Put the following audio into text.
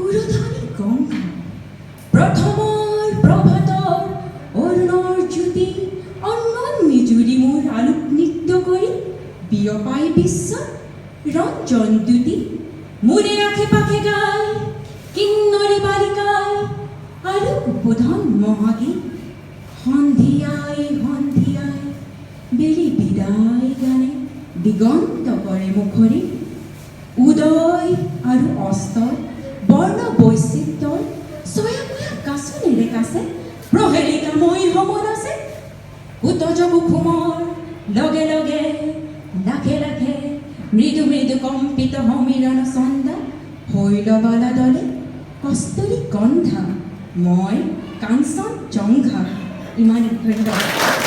উৰধনী গংগা প্ৰথমৰ প্ৰভাতৰ অৰুণৰ জ্যোতি অন্নন নিজুৰি মোৰ আলোক নৃত্য কৰি বিয়পাই বিশ্বত ৰঞ্জন দ্যুতি মোৰে আশে পাশে গাই কিন্নৰী বালিকাই আলোক বোধন মহাগীত সন্ধিয়াই সন্ধিয়াই বেলি বিদায় গানে দিগন্ত কৰে মুখৰি উদয় আৰু অস্তৰ বৰ্ণ বৈচিত্ৰৰ ছয়াময়া কাছনেৰে কাছে প্ৰহেলিকাময় সমন আছে উত্তজ কুসুমৰ লগে লগে লাখে লাখে মৃদু মৃদু কম্পিত সমীৰণ ছন্দ শৈলবালা দলে কস্তুৰী গন্ধা মই কাঞ্চন জংঘা ইমান ধন্যবাদ।